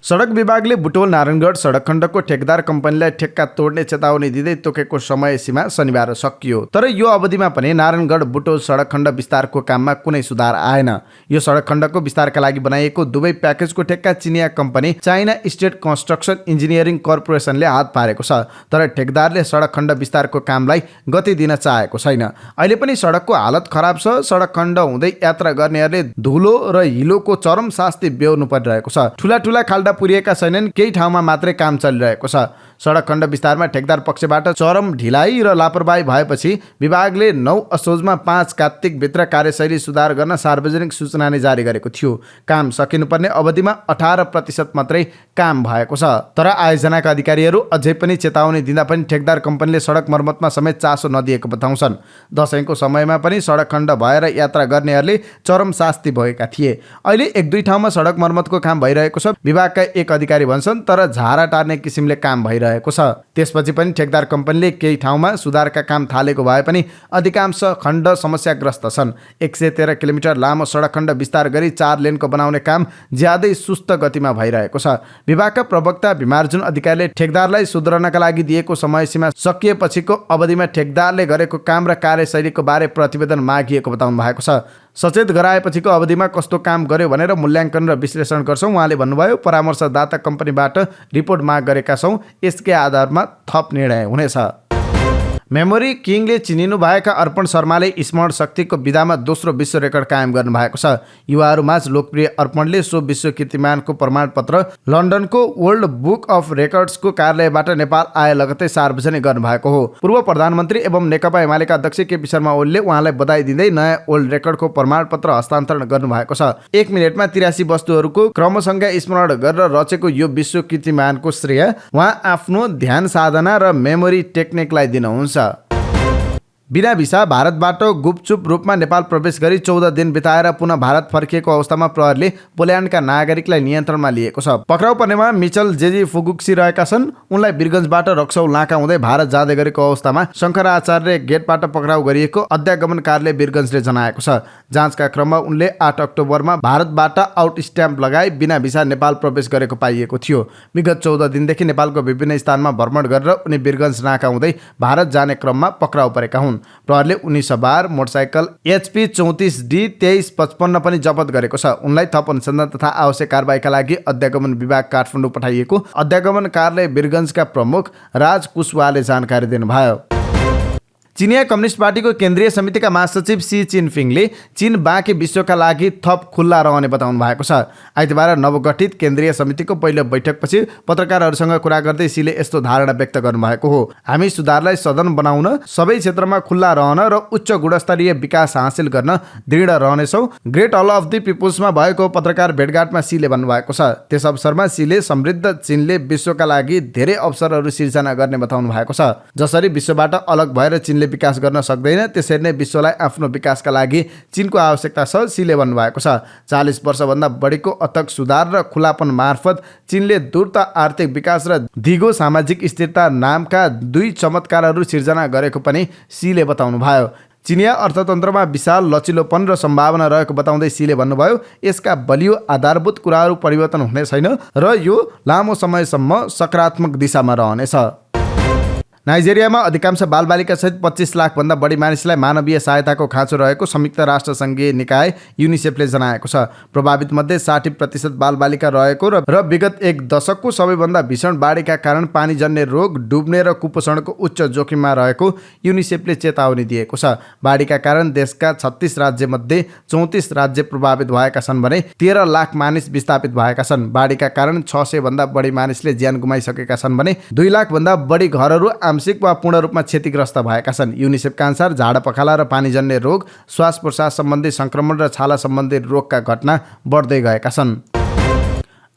सडक विभागले बुटोल नारायणगढ सडक खण्डको ठेकदार कम्पनीलाई ठेक्का तोड्ने चेतावनी दिँदै तोकेको समय सीमा शनिबार सकियो। तर यो अवधिमा पनि नारायणगढ बुटोल सडक खण्ड विस्तारको काममा कुनै सुधार आएन। यो सडक खण्डको विस्तारका लागि बनाइएको दुवै प्याकेजको ठेक्का चिनिया company China state construction engineering कर्पोरेसनले हात पारेको छ। तर ठेकदारले सडक खण्ड विस्तारको कामलाई गति दिन चाहेको छैन। अहिले पनि सडकको हालत खराब छ। सडक खण्ड हुँदै यात्रा गर्नेहरूले धुलो र हिलोको चरम शास्ति बेहोर्नु परिरहेको छ। ठुला खाल्डा पुरिएका छैनन्, केही ठाउँमा मात्रै काम चलिरहेको छ। सडक खण्ड विस्तारमा ठेकदार पक्षबाट चरम ढिलाइ र लापरवाही भएपछि विभागले 9 असोजमा 5 कार्तिकभित्र कार्यशैली सुधार गर्न सार्वजनिक सूचना नै जारी गरेको थियो। काम सकिनुपर्ने अवधिमा 18% मात्रै काम भएको छ। तर आयोजनाका अधिकारीहरू अझै पनि चेतावनी दिँदा पनि ठेकदार कम्पनीले सडक मर्मतमा समेत चासो नदिएको बताउँछन्। दशैंको समयमा पनि सडक खण्ड भएर यात्रा गर्नेहरूले चरम शास्ति भएका थिए। अहिले 1-2 ठाउँमा सडक मर्मतको काम भइरहेको छ, विभागका एक अधिकारी भन्छन्, तर झारा टार्ने किसिमले काम भइरहेको छ। त्यसपछि पनि ठेकदार कम्पनीले केही ठाउँमा सुधारका काम थालेको भए पनि अधिकांश खण्ड समस्याग्रस्त छन्। 113 किलोमिटर लामो सडक खण्ड विस्तार गरी 4 लेनको बनाउने काम ज्यादै सुस्त गतिमा भइरहेको छ। विभागका प्रवक्ता भिमार्जुन अधिकारीले ठेकदारलाई सुधार्नका लागि दिएको समयसीमा सकिएपछिको अवधिमा ठेकदारले गरेको काम र कार्यशैलीको बारे प्रतिवेदन मागिएको बताउनु भएको छ। सचेत गराएपछिको अवधिमा कस्तो काम गर्यो भनेर मूल्याङ्कन र विश्लेषण गर्छौँ। उहाँले भन्नुभयो, परामर्शदाता कम्पनीबाट रिपोर्ट माग गरेका छौँ, यसकै आधारमा थप निर्णय हुनेछ। मेमोरी किङले चिनिनु भएका अर्पण शर्माले स्मरण शक्तिको विधामा दोस्रो विश्व रेकर्ड कायम गर्नु भएको छ। युवाहरूमाझ लोकप्रिय अर्पणले सो विश्व कीर्तिमानको प्रमाणपत्र लन्डनको वर्ल्ड बुक अफ रेकर्ड्सको कार्यालयबाट नेपाल आए लगतै सार्वजनिक गर्नुभएको हो। पूर्व प्रधानमन्त्री एवं नेकपा एमालेका अध्यक्ष केपी शर्मा ओलीले उहाँलाई बधाई दिँदै नयाँ वर्ल्ड रेकर्डको प्रमाणपत्र हस्तान्तरण गर्नुभएको छ। 1 मिनेटमा 83 वस्तुहरूको क्रमसँग स्मरण गरेर रचेको यो विश्व कीर्तिमानको श्रेय उहाँ आफ्नो ध्यान साधना र मेमोरी टेक्निकलाई दिनुहुन्छ। बिना भिसा भारतबाट गुपचुप रूपमा नेपाल प्रवेश गरी 14 दिन बिताएर पुनः भारत फर्किएको अवस्थामा प्रहरीले पोल्यान्डका नागरिकलाई नियन्त्रणमा लिएको छ। पक्राउ पर्नेमा मिचल जेजी फुगुक्सी रहेका छन्। उनलाई वीरगञ्जबाट रक्सौल नाका हुँदै भारत जाँदै गरेको अवस्थामा शङ्कराचार्य गेटबाट पक्राउ गरिएको अध्यागमन कार्यालय वीरगञ्जले जनाएको छ। जाँचका क्रममा उनले 8 अक्टोबरमा भारतबाट आउट स्ट्याम्प लगाई बिना भिसा नेपाल प्रवेश गरेको पाइएको थियो। विगत 14 दिनदेखि नेपालको विभिन्न स्थानमा भ्रमण गरेर उनी वीरगञ्ज नाका हुँदै भारत जाने क्रममा पक्राउ परेका हुन्। प्रहरीले उनी सवार मोटरसाइकल HP 34D 2355 पनि जफत गरेको छ। उनलाई थप अनुसन्धान तथा आवश्यक कारबाहीका लागि अध्यागमन विभाग काठमाडौँ पठाइएको अध्यागमन कार्यालय वीरगञ्जका प्रमुख राज कुशवाहाले जानकारी दिनुभयो। चिनिया कम्युनिस्ट पार्टीको केन्द्रीय समितिका महासचिव सी चिनफिङले चीन बाँकी विश्वका लागि थप खुल्ला रहने बताउनु भएको छ। आइतबार नवगठित केन्द्रीय समितिको पहिलो बैठकपछि पत्रकारहरूसँग कुरा गर्दै सीले यस्तो धारणा व्यक्त गर्नुभएको हो। हामी सुधारलाई सदन बनाउन, सबै क्षेत्रमा खुल्ला रहन र उच्च गुणस्तरीय विकास हासिल गर्न दृढ रहनेछौँ। ग्रेट हल अफ द पिपुल्समा भएको पत्रकार भेटघाटमा सीले भन्नुभएको छ। त्यस अवसरमा सीले समृद्ध चीनले विश्वका लागि धेरै अवसरहरू सिर्जना गर्ने बताउनु भएको छ। जसरी विश्वबाट अलग भएर चीनले विकास गर्न सक्दैन, त्यसरी नै विश्वलाई आफ्नो विकासका लागि चीनको आवश्यकता छ, सीले भन्नुभएको छ। 40 वर्षभन्दा बढीको अथक सुधार र खुलापन मार्फत चीनले द्रुत आर्थिक विकास र दिगो सामाजिक स्थिरता नामका 2 चमत्कारहरू सिर्जना गरेको पनि सीले बताउनुभयो। चिनिया अर्थतन्त्रमा विशाल लचिलोपन र सम्भावना रहेको बताउँदै सीले भन्नुभयो, यसका बलियो आधारभूत कुराहरू परिवर्तन हुने छैन र यो लामो समयसम्म सकारात्मक दिशामा रहनेछ। नाइजेरियामा अधिकांश बालबालिका सहित 25 लाखभन्दा बढी मानिसलाई मानवीय सहायताको खाँचो रहेको संयुक्त राष्ट्र सङ्घीय निकाय युनिसेफले जनाएको छ। प्रभावित मध्ये 60% बालबालिका रहेको र विगत 1 दशकको सबैभन्दा भीषण बाढीका कारण पानीजन्य रोग, डुब्ने र कुपोषणको उच्च जोखिममा रहेको युनिसेफले चेतावनी दिएको छ। बाढीका कारण देशका 36 राज्यमध्ये 34 राज्य प्रभावित भएका छन् भने 13 लाख मानिस विस्थापित भएका छन्। बाढीका कारण 600 भन्दा बढी मानिसले ज्यान गुमाइसकेका छन् भने 2 लाख भन्दा बढी घरहरू आंशिक वा पूर्ण रूपमा क्षतिग्रस्त भएका छन्। युनिसेफका अनुसार झाडापखाला र पानीजन्य रोग, श्वास प्रश्वास सम्बन्धी संक्रमण र छाला सम्बन्धी रोगका घटना बढ्दै गएका छन्।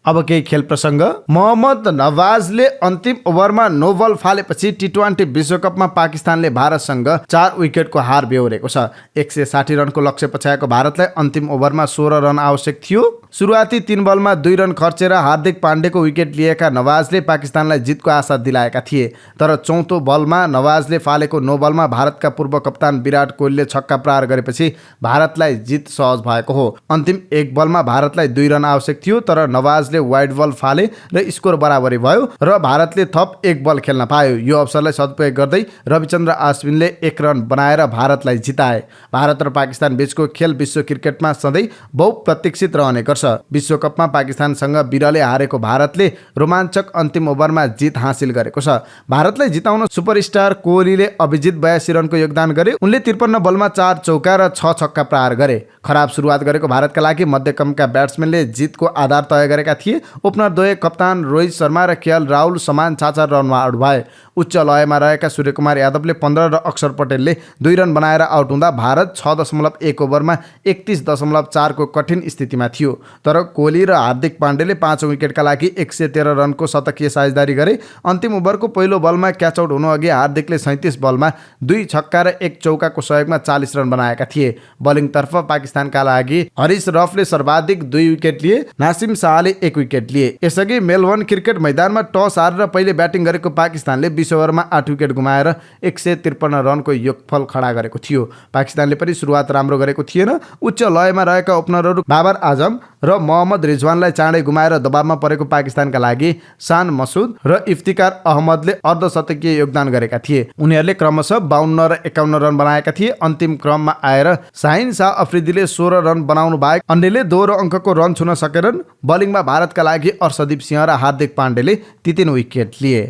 अब केही खेल प्रसङ्ग। मोहम्मद नवाजले अन्तिम ओभरमा नो बल फालेपछि T20 विश्वकपमा पाकिस्तानले भारतसँग 4 विकेटको हार बेहोरेको छ। 160 रनको लक्ष्य पछ्याएको भारतलाई अन्तिम ओभरमा 16 रन आवश्यक थियो। सुरुवाती 3 बलमा 2 रन खर्चेर हार्दिक पाण्डेको विकेट लिएका नवाजले पाकिस्तानलाई जितको आशा दिलाएका थिए। तर 4औं बलमा नवाजले फालेको नो बलमा भारतका पूर्व कप्तान विराट कोहलीले छक्का प्रहार गरेपछि भारतलाई जित सहज भएको हो। अन्तिम 1 बलमा भारतलाई 2 रन आवश्यक थियो, तर नवाज वाइड बल फाले र स्कोर बराबरी भयो र भारतले थप 1 बल खेल्न पायो। यो अवसरलाई सदुपयोग गर्दै रविचन्द्र अश्विनले 1 रन बनाएर भारतलाई जिताए। भारत र पाकिस्तान बीचको खेल विश्व क्रिकेटमा सधैँ बहुप्रतीक्षित रहने गर्छ। विश्वकपमा पाकिस्तानसँग बिरले हारेको भारतले रोमाञ्चक अन्तिम ओभरमा जित हासिल गरेको छ। भारतलाई जिताउन सुपरस्टार कोहलीले अभिजित 82 रनको योगदान गरे। उनले 53 बलमा 4 चौका र 6 छक्का प्रहार गरे। खराब सुरुवात गरेको भारतका लागि मध्यक्रमका ब्याट्सम्यानले जितको आधार तय गरेका थिए। ओपनर द्वय कप्तान रोहित शर्मा र केएल राहुल समान 4-4 रनमा आउट भए। उच्च लयमा रहेका सूर्यकुमार यादवले 15 र अक्षर पटेलले 2 रन बनाएर आउट हुँदा भारत 6.1 ओभरमा 31.4 को कठिन स्थितिमा थियो। तर कोहली र हार्दिक पाण्डेले 5औं विकेटका लागि 113 रनको शतकीय साझेदारी गरे। अन्तिम ओभरको पहिलो बलमा क्याच आउट हुनु अघि हार्दिकले 37 बलमा 2 छक्का र 1 चौकाको सहयोगमा 40 रन बनाएका थिए। बलिङतर्फ पाकिस्तानका लागि हरिश रफले सर्वाधिक 2 विकेट लिए। नासिम शाहले 1 विकेट लिए। यसअघि मेलबर्न क्रिकेट मैदानमा टस हारेर पहिले ब्याटिङ गरेको पाकिस्तानले 20 ओभरमा 8 विकेट गुमाएर 153 रनको योगफल खडा गरेको थियो। पाकिस्तानले पनि सुरुवात राम्रो गरेको थिएन। उच्च लयमा रहेका ओपनरहरू बाबर आजम र मोहम्मद रिजवानलाई चाँडै गुमाएर दबावमा परेको पाकिस्तानका लागि शान मसुद र इफ्तिकार अहमदले अर्धशतकीय योगदान गरेका थिए। उनीहरूले क्रमशः 52 र 51 रन बनाएका थिए। अन्तिम क्रममा आएर शाहिन शाह अफ्रिदीले 16 रन बनाउनु बाहेक अन्यले दोहोरो अङ्कको रन छुन सकेनन्। बलिङमा भारतका लागि अर्शदीप सिंह र हार्दिक पाण्डेले 3 विकेट लिए।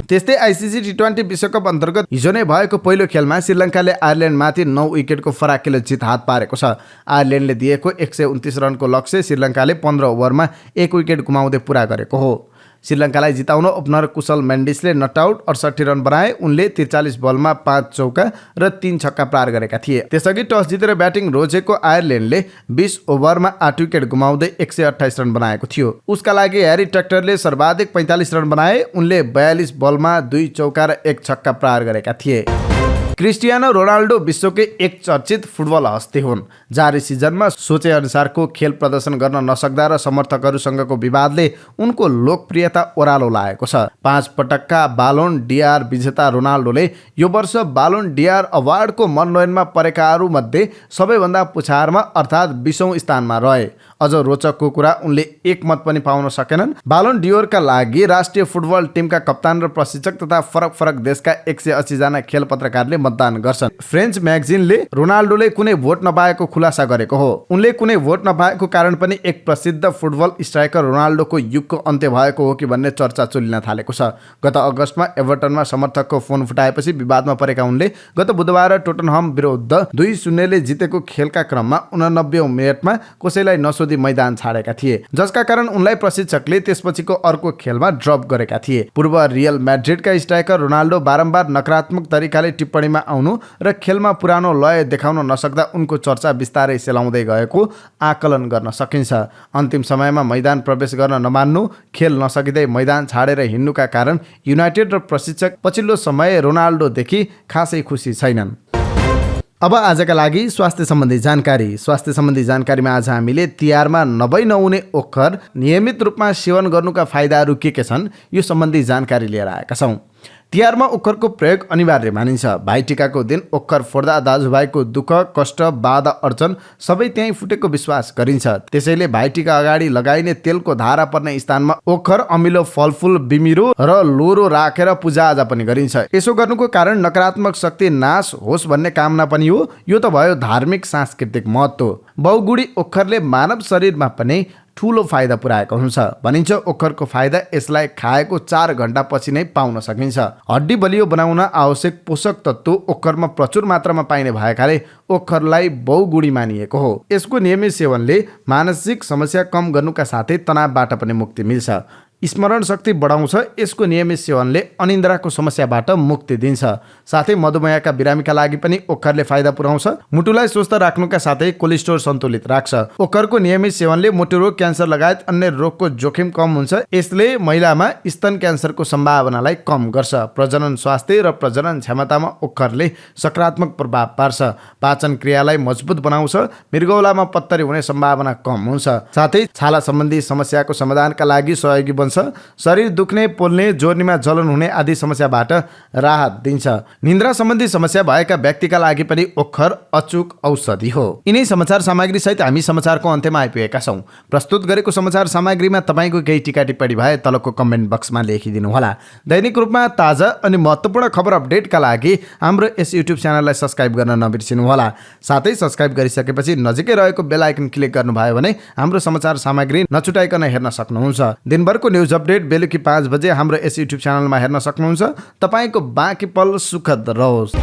त्यस्तै आइसिसी T20 विश्वकप अन्तर्गत हिजो नै भएको पहिलो खेलमा श्रीलङ्काले आयरल्यान्डमाथि 9 विकेटको फराकिलो जित हात पारेको छ। आयरल्यान्डले दिएको 129 रनको लक्ष्य श्रीलङ्काले 15 ओभरमा 1 विकेट गुमाउँदै पुरा गरेको हो। श्रीलङ्कालाई जिताउन ओपनर कुशल मेन्डिसले नट आउट 68 रन बनाए। उनले 43 बलमा 5 चौका र 3 छक्का प्रहार गरेका थिए। त्यसअघि टस जितेर ब्याटिङ रोजेको आयरल्यान्डले 20 ओभरमा 8 विकेट गुमाउँदै 128 रन बनाएको थियो। उसका लागि ह्यारी ट्र्याक्टरले सर्वाधिक 45 रन बनाए। उनले 42 बलमा 2 चौका र 1 छक्का प्रहार गरेका थिए। क्रिस्टियानो रोनाल्डो विश्वकै एक चर्चित फुटबल हस्ती हुन्। जारी सिजनमा सोचे अनुसारको खेल प्रदर्शन गर्न नसक्दा र समर्थकहरूसँगको विवादले उनको लोकप्रियता ओह्रालो लागेको छ। 5 पटकका बालोन डिआर विजेता रोनाल्डोले यो वर्ष बालोन डिआर अवार्डको मनोनयनमा परेकाहरू मध्ये सबैभन्दा पुछारमा अर्थात् 20औं स्थानमा रहे। अझ रोचकको कुरा उनले एक मत पनि पाउन सकेनन्। बालोन डियोरका लागि राष्ट्रिय फुटबल टिमका कप्तान र प्रशिक्षक तथा फरक फरक देशका 180 जना खेल पत्रकारले मतदान गर्छन्। फ्रेन्च म्यागजिनले रोनाल्डोले कुनै भोट नपाएको खुलासा गरेको हो। उनले कुनै भोट नपाएको कारण पनि एक प्रसिद्ध फुटबल स्ट्राइकर रोनाल्डोको युगको अन्त्य भएको हो कि भन्ने चर्चा चलिन थालेको छ। गत अगस्तमा एभर्टनमा समर्थकको फोन फुटाएपछि विवादमा परेका उनले गत बुधबार टोटनहम विरुद्ध 2-0 ले जितेको खेलका क्रममा 89औं मिनेटमा कसैलाई नसोधी मैदान छाडेका थिए, जसका कारण उनलाई प्रशिक्षकले त्यसपछिको अर्को खेलमा ड्रप गरेका थिए। पूर्व रियल म्याड्रिडका स्ट्राइकर रोनाल्डो बारम्बार नकारात्मक तरिकाले टिप्पणीमा आउनु र खेलमा पुरानो लय देखाउन नसक्दा उनको चर्चा बिस्तारै सेलाउँदै गएको आकलन गर्न सकिन्छ। अन्तिम समयमा मैदान प्रवेश गर्न नमान्नु, खेल नसकिँदै मैदान छाडेर हिँड्नुका कारण युनाइटेड र प्रशिक्षक पछिल्लो समय रोनाल्डोदेखि खासै खुसी छैनन्। अब आजका लागि स्वास्थ्य सम्बन्धी जानकारीमा आज हामीले तिहारमा नभई नहुने ओखर नियमित रूपमा सेवन गर्नुका फाइदाहरू के छन् यो सम्बन्धी जानकारी लिएर आएका छौँ। तिहारमा ओखरको प्रयोग अनिवार्य मानिन्छ। भाइटिकाको दिन ओखर फोड्दा दाजुभाइको दुःख कष्ट बाधा अर्चन सबै त्यहीँ फुटेको विश्वास गरिन्छ। त्यसैले भाइटिका अगाडि लगाइने तेलको धारा पर्ने स्थानमा ओखर, अमिलो फलफुल, बिमिरो र लोरो राखेर पूजाआजा पनि गरिन्छ। यसो गर्नुको कारण नकारात्मक शक्ति नाश होस् भन्ने कामना पनि हो। यो त भयो धार्मिक सांस्कृतिक महत्त्व। बहुगुडी ओखरले मानव शरीरमा पनि ठुलो फाइदा पुर्याएको हुन्छ। भनिन्छ ओखरको फाइदा यसलाई खाएको 4 घण्टा पछि नै पाउन सकिन्छ। हड्डी बलियो बनाउन आवश्यक पोषक तत्त्व ओखरमा प्रचुर मात्रामा पाइने भएकाले ओखरलाई बहुगुडी मानिएको हो। यसको नियमित सेवनले मानसिक समस्या कम गर्नुका साथै तनावबाट पनि मुक्ति मिल्छ। स्मरण शक्ति बढाउँछ। यसको नियमित सेवनले अनिन्द्राको समस्याबाट मुक्ति दिन्छ। साथै मधुमेहका बिरामीका लागि पनि ओखरले फाइदा पुर्याउँछ। मुटुलाई स्वस्थ राख्नुका साथै कोलेस्ट्रोल सन्तुलित राख्छ। ओखरको नियमित सेवनले मुटुरोग, क्यान्सर लगायत अन्य रोगको जोखिम कम हुन्छ। यसले महिलामा स्तन क्यान्सरको सम्भावनालाई कम गर्छ। प्रजनन स्वास्थ्य र प्रजनन क्षमतामा ओखरले सकारात्मक प्रभाव पार्छ। पाचन क्रियालाई मजबुत बनाउँछ। मृगौलामा पत्तरी हुने सम्भावना कम हुन्छ। साथै छाला सम्बन्धी समस्याको समाधानका लागि सहयोगी बन्छ। शरीर दुख्ने, पोल्ने, जोर्नीमा जलन हुने आदि समस्याबाट राहत दिन्छ। निन्द्रा सम्बन्धी समस्या भएका व्यक्तिका लागि पनि ओखर अचूक औषधि हो। यिनै समाचार सामग्री सहित हामी समाचारको अन्त्यमा आइपुगेका छौँ। प्रस्तुत गरेको समाचार सामग्रीमा तपाईँको केही टिका टिप्पणी भए तलको कमेन्ट बक्समा लेखिदिनु होला। दैनिक रूपमा ताजा अनि महत्त्वपूर्ण खबर अपडेटका लागि हाम्रो यस युट्युब च्यानललाई सब्स्क्राइब गर्न नबिर्सिनु होला। साथै सब्स्क्राइब गरिसकेपछि नजिकै रहेको बेल आइकन क्लिक गर्नुभयो भने हाम्रो समाचार सामग्री नछुटाइकन हेर्न सक्नुहुन्छ। दिनभरको न्युज अपडेट बेलुकी 5 बजे हाम्रो यस युट्युब च्यानलमा हेर्न सक्नुहुन्छ। तपाईँको बाँकी पल सुखद रहोस्।